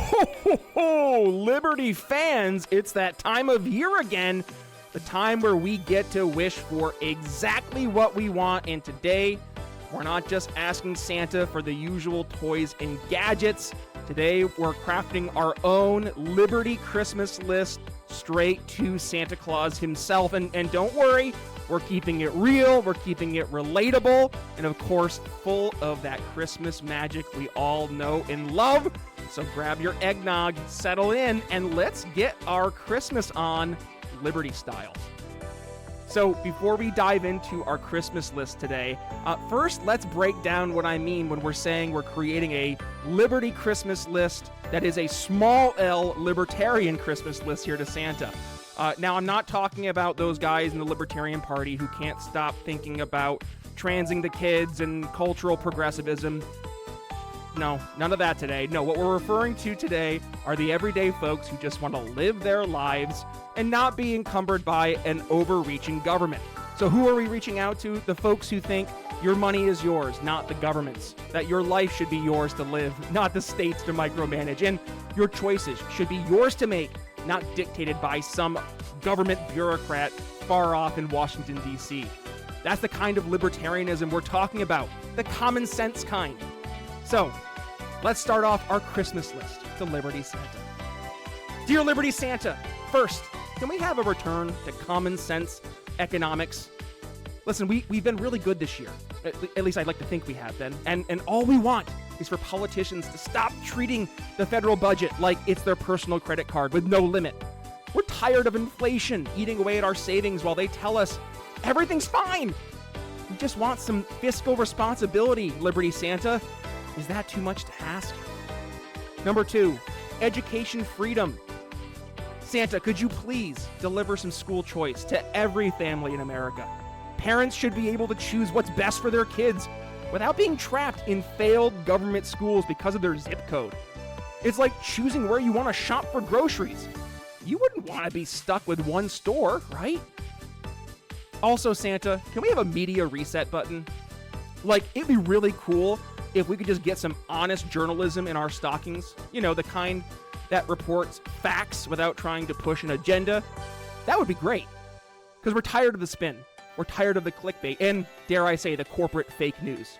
Ho, ho, ho! Liberty fans, it's that time of year again. The time where we get to wish for exactly what we want. And today, we're not just asking Santa for the usual toys and gadgets. Today, we're crafting our own Liberty Christmas list straight to Santa Claus himself. And don't worry, we're keeping it real, we're keeping it relatable, and of course, full of that Christmas magic we all know and love. So grab your eggnog, settle in, and let's get our Christmas on Liberty style. So before we dive into our Christmas list today, first let's break down what I mean when we're saying we're creating a Liberty Christmas list that is a small L libertarian Christmas list here to Santa. Now, I'm not talking about those guys in the Libertarian Party who can't stop thinking about transing the kids and cultural progressivism. No, none of that today. No, what we're referring to today are the everyday folks who just want to live their lives and not be encumbered by an overreaching government. So who are we reaching out to? The folks who think your money is yours, not the government's. That your life should be yours to live, not the state's to micromanage. And your choices should be yours to make, not dictated by some government bureaucrat far off in Washington, D.C. That's the kind of libertarianism we're talking about, the common sense kind. So, let's start off our Christmas list to Liberty Santa. Dear Liberty Santa, first, can we have a return to common sense economics? Listen, we've been really good this year. At least I'd like to think we have been. And all we want is for politicians to stop treating the federal budget like it's their personal credit card with no limit. We're tired of inflation eating away at our savings while they tell us everything's fine. We just want some fiscal responsibility, Liberty Santa. Is that too much to ask? Number 2, education freedom. Santa, could you please deliver some school choice to every family in America? Parents should be able to choose what's best for their kids without being trapped in failed government schools because of their zip code. It's like choosing where you want to shop for groceries. You wouldn't want to be stuck with one store, right? Also, Santa, can we have a media reset button? Like, it'd be really cool if we could just get some honest journalism in our stockings. You know, the kind that reports facts without trying to push an agenda. That would be great. Because we're tired of the spin. We're tired of the clickbait and, dare I say, the corporate fake news.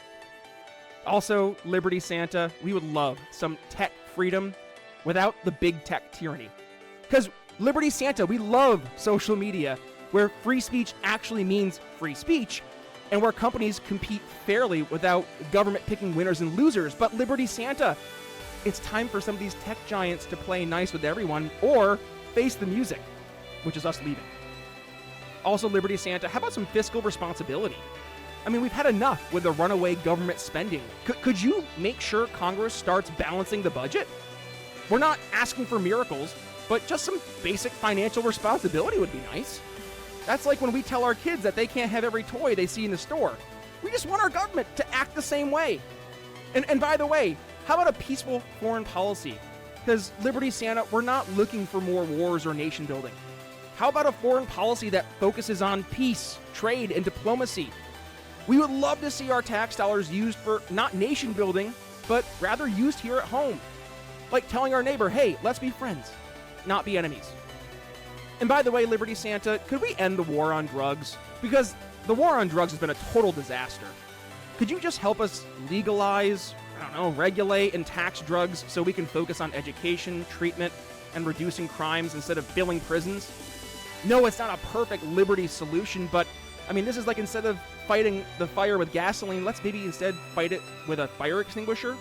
Also, Liberty Santa, we would love some tech freedom without the big tech tyranny. Because Liberty Santa, we love social media where free speech actually means free speech and where companies compete fairly without government picking winners and losers. But Liberty Santa, it's time for some of these tech giants to play nice with everyone or face the music, which is us leaving. Also, Liberty Santa, how about some fiscal responsibility? I mean, we've had enough with the runaway government spending. Could you make sure Congress starts balancing the budget? We're not asking for miracles, but just some basic financial responsibility would be nice. That's like when we tell our kids that they can't have every toy they see in the store. We just want our government to act the same way. And by the way, how about a peaceful foreign policy? Because Liberty Santa, we're not looking for more wars or nation building. How about a foreign policy that focuses on peace, trade, and diplomacy? We would love to see our tax dollars used for not nation building, but rather used here at home. Like telling our neighbor, hey, let's be friends, not be enemies. And by the way, Liberty Santa, could we end the war on drugs? Because the war on drugs has been a total disaster. Could you just help us legalize, regulate and tax drugs so we can focus on education, treatment, and reducing crimes instead of filling prisons? No, it's not a perfect liberty solution, but I mean, this is like instead of fighting the fire with gasoline, let's maybe instead fight it with a fire extinguisher.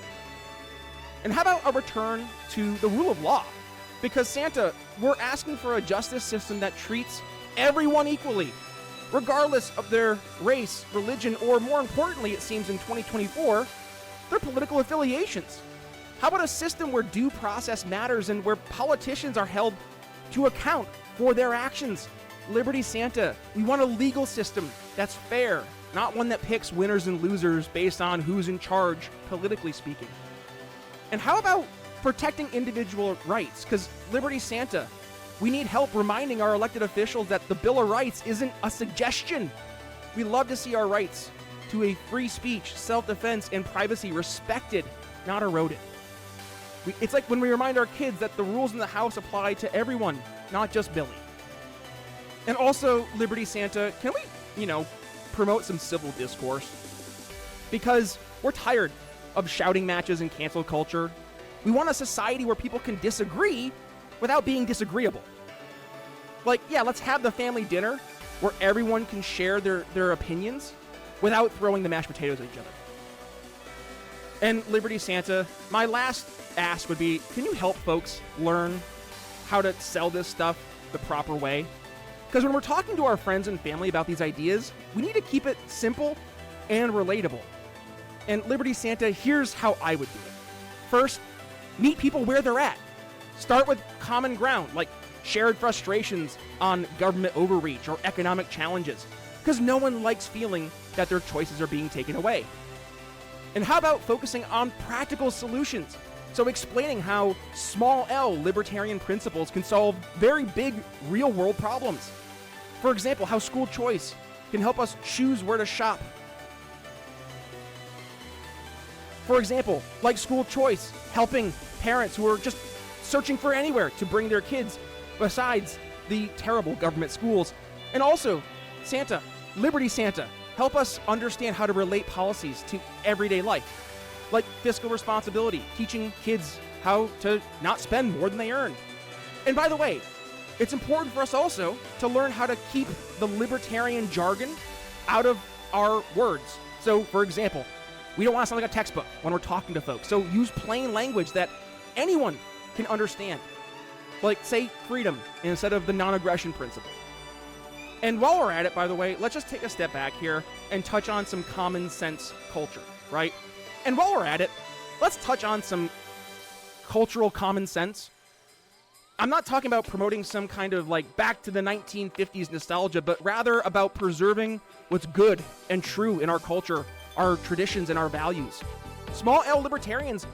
And how about a return to the rule of law? Because Santa, we're asking for a justice system that treats everyone equally, regardless of their race, religion, or more importantly, it seems in 2024, their political affiliations. How about a system where due process matters and where politicians are held to account for their actions? Liberty Santa, we want a legal system that's fair, not one that picks winners and losers based on who's in charge, politically speaking. And how about protecting individual rights? Because Liberty Santa, we need help reminding our elected officials that the Bill of Rights isn't a suggestion. We love to see our rights to a free speech, self-defense, and privacy respected, not eroded. It's like when we remind our kids that the rules in the house apply to everyone, not just Billy. And also, Liberty Santa, can we, promote some civil discourse? Because we're tired of shouting matches and cancel culture. We want a society where people can disagree without being disagreeable. Let's have the family dinner where everyone can share their opinions without throwing the mashed potatoes at each other. And Liberty Santa, my last ask would be, can you help folks learn how to sell this stuff the proper way? Because when we're talking to our friends and family about these ideas, we need to keep it simple and relatable. And Liberty Santa, here's how I would do it. First, meet people where they're at. Start with common ground, like shared frustrations on government overreach or economic challenges, because no one likes feeling that their choices are being taken away. And how about focusing on practical solutions? So explaining how small L libertarian principles can solve very big real-world problems. For example, how school choice can help us choose where to shop. For example, like school choice, helping parents who are just searching for anywhere to bring their kids besides the terrible government schools. And also, Santa, Liberty Santa, help us understand how to relate policies to everyday life, like fiscal responsibility, teaching kids how to not spend more than they earn. And by the way, it's important for us also to learn how to keep the libertarian jargon out of our words. So, for example, we don't want to sound like a textbook when we're talking to folks. So use plain language that anyone can understand. Like, say, freedom instead of the non-aggression principle. And while we're at it, by the way, let's just take a step back here and touch on some common sense culture, right? And while we're at it, let's touch on some cultural common sense. I'm not talking about promoting some kind of back to the 1950s nostalgia, but rather about preserving what's good and true in our culture, our traditions, and our values. Small L libertarians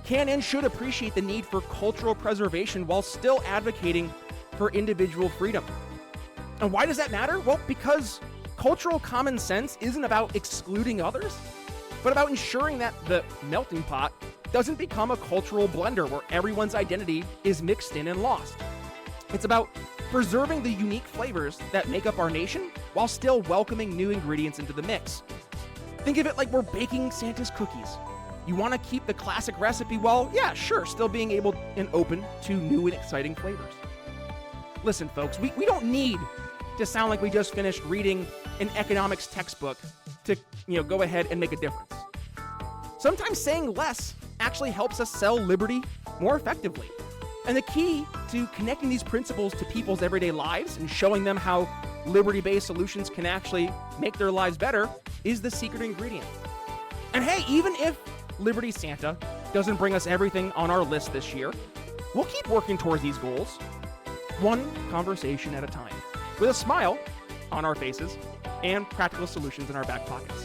can and should appreciate the need for cultural preservation while still advocating for individual freedom. And why does that matter? Well, because cultural common sense isn't about excluding others, but about ensuring that the melting pot doesn't become a cultural blender where everyone's identity is mixed in and lost. It's about preserving the unique flavors that make up our nation while still welcoming new ingredients into the mix. Think of it like we're baking Santa's cookies. You want to keep the classic recipe while, still being able and open to new and exciting flavors. Listen, folks, we don't need to sound like we just finished reading an economics textbook to, go ahead and make a difference. Sometimes saying less actually helps us sell liberty more effectively. And the key to connecting these principles to people's everyday lives and showing them how liberty-based solutions can actually make their lives better is the secret ingredient. And hey, even if Liberty Santa doesn't bring us everything on our list this year, we'll keep working towards these goals, one conversation at a time, with a smile on our faces and practical solutions in our back pockets.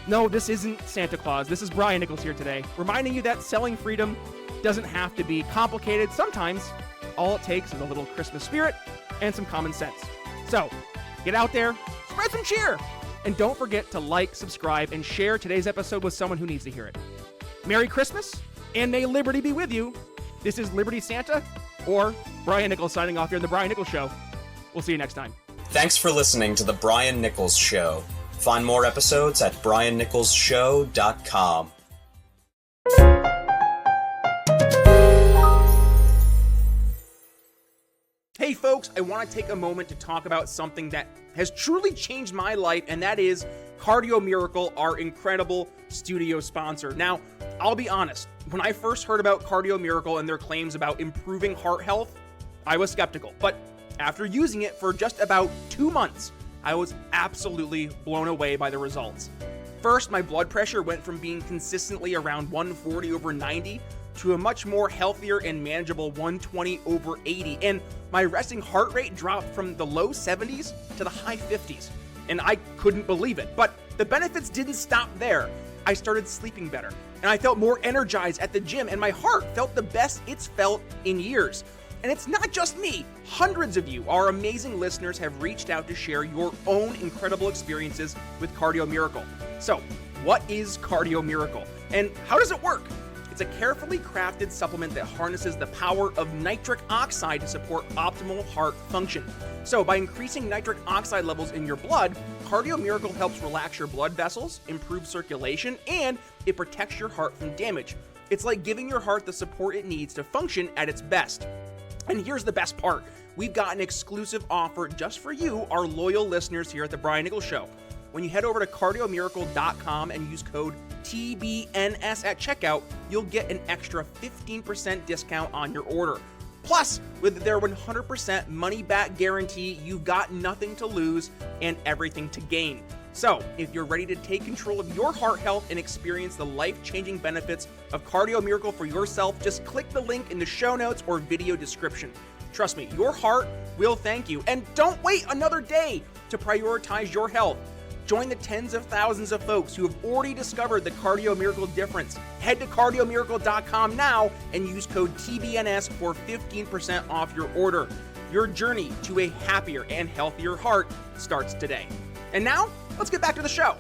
No, this isn't Santa Claus. This is Brian Nichols here today, reminding you that selling freedom doesn't have to be complicated. Sometimes all it takes is a little Christmas spirit and some common sense. So, get out there, spread some cheer, and don't forget to like, subscribe, and share today's episode with someone who needs to hear it. Merry Christmas, and may liberty be with you. This is Liberty Santa, or Brian Nichols signing off here on The Brian Nichols Show. We'll see you next time. Thanks for listening to The Brian Nichols Show. Find more episodes at briannicholsshow.com. Hey folks, I want to take a moment to talk about something that has truly changed my life, and that is Cardio Miracle, our incredible studio sponsor. Now, I'll be honest, when I first heard about Cardio Miracle and their claims about improving heart health, I was skeptical. But after using it for just about 2 months, I was absolutely blown away by the results. First, my blood pressure went from being consistently around 140/90 to a much more healthier and manageable 120/80. And my resting heart rate dropped from the low 70s to the high 50s. And I couldn't believe it. But the benefits didn't stop there. I started sleeping better, and I felt more energized at the gym, and my heart felt the best it's felt in years. And it's not just me. Hundreds of you, our amazing listeners, have reached out to share your own incredible experiences with Cardio Miracle. So, what is Cardio Miracle? And how does it work? It's a carefully crafted supplement that harnesses the power of nitric oxide to support optimal heart function. So, by increasing nitric oxide levels in your blood, Cardio Miracle helps relax your blood vessels, improve circulation, and it protects your heart from damage. It's like giving your heart the support it needs to function at its best. And here's the best part. We've got an exclusive offer just for you, our loyal listeners here at the Brian Nichols Show. When you head over to cardiomiracle.com and use code TBNS at checkout, you'll get an extra 15% discount on your order. Plus, with their 100% money-back guarantee, you've got nothing to lose and everything to gain. So, if you're ready to take control of your heart health and experience the life-changing benefits of Cardio Miracle for yourself, just click the link in the show notes or video description. Trust me, your heart will thank you. And don't wait another day to prioritize your health. Join the tens of thousands of folks who have already discovered the Cardio Miracle difference. Head to cardiomiracle.com now and use code TBNS for 15% off your order. Your journey to a happier and healthier heart starts today. And now, let's get back to the show.